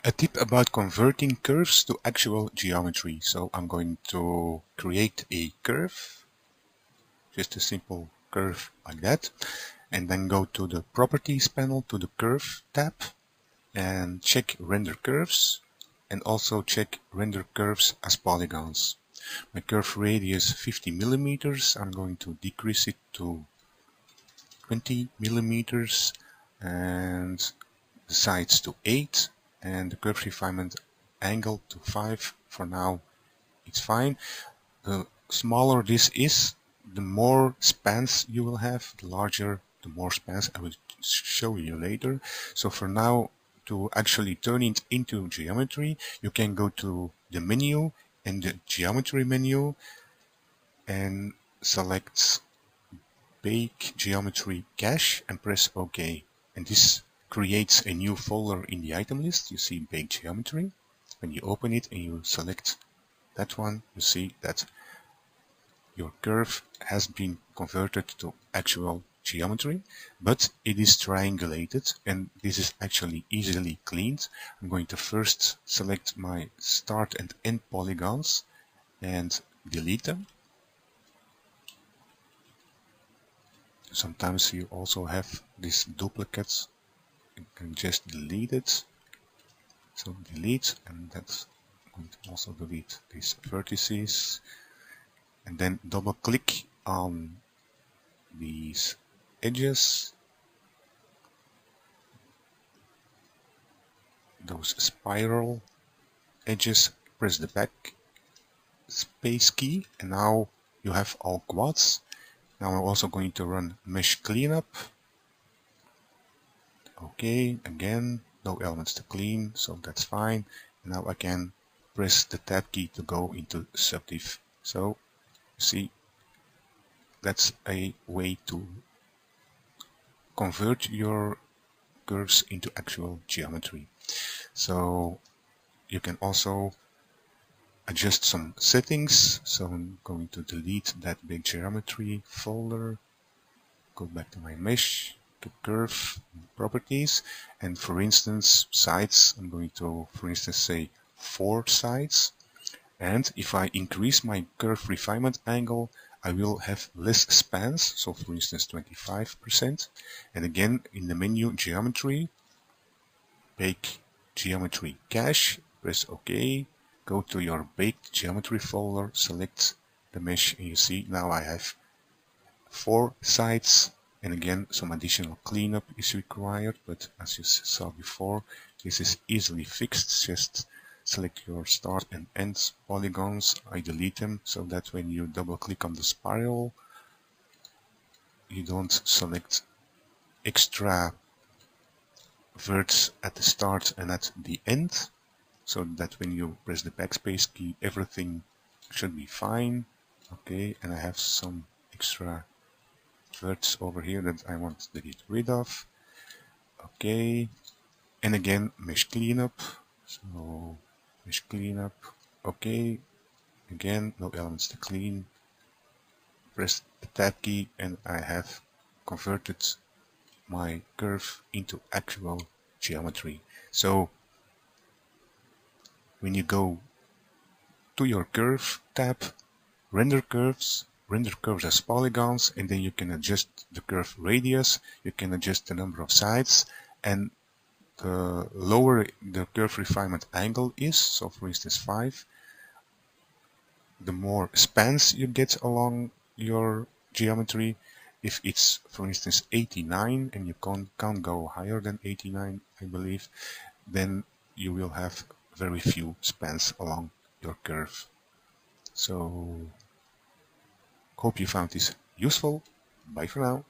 A tip about converting curves to actual geometry. So I'm going to create a curve, just a simple curve like that, and then go to the Properties panel, to the Curve tab, and check Render Curves, and also check Render Curves as polygons. My curve radius 50 millimeters. I'm going to decrease it to 20 millimeters, and the sides to 8, and the curve refinement angle to 5. For now it's fine. The smaller this is, the more spans you will have. The larger, the more spans. I will show you later. So for now, to actually turn it into geometry, you can go to the menu and the geometry menu and select Bake Geometry Cache and press OK. And this creates a new folder in the item list. You see Bake Geometry. When you open it and you select that one, you see that your curve has been converted to actual geometry, but it is triangulated, and this is actually easily cleaned. I'm going to first select my start and end polygons and delete them. Sometimes you also have these duplicates. You can just delete it. So delete, and that's going to also delete these vertices. And then double click on these edges, those spiral edges. Press the back space key, and now you have all quads. Now I'm also going to run mesh cleanup. Okay, again, no elements to clean, so that's fine. And now I can press the tab key to go into subdiv. So you see, that's a way to convert your curves into actual geometry. So you can also adjust some settings. So I'm going to delete that big geometry folder, go back to my mesh, to curve properties, and for instance sides, I'm going to for instance say 4 sides, and if I increase my curve refinement angle, I will have less spans, so for instance 25%. And again, in the menu geometry, bake geometry cache, press OK, go to your baked geometry folder, select the mesh, and you see now I have 4 sides. And again, some additional cleanup is required, but as you saw before, this is easily fixed. Just select your start and end polygons. I delete them so that when you double click on the spiral, you don't select extra verts at the start and at the end, so that when you press the backspace key, everything should be fine. Okay, and I have some extra verts over here that I want to get rid of. Okay, and again mesh cleanup. So mesh cleanup. Okay, again no elements to clean. Press the tab key, and I have converted my curve into actual geometry. So when you go to your curve tab, render curves as polygons, and then you can adjust the curve radius, you can adjust the number of sides, and the lower the curve refinement angle is, so for instance 5, the more spans you get along your geometry. If it's for instance 89 and you can't go higher than 89, I believe, then you will have very few spans along your curve. So hope you found this useful. Bye for now.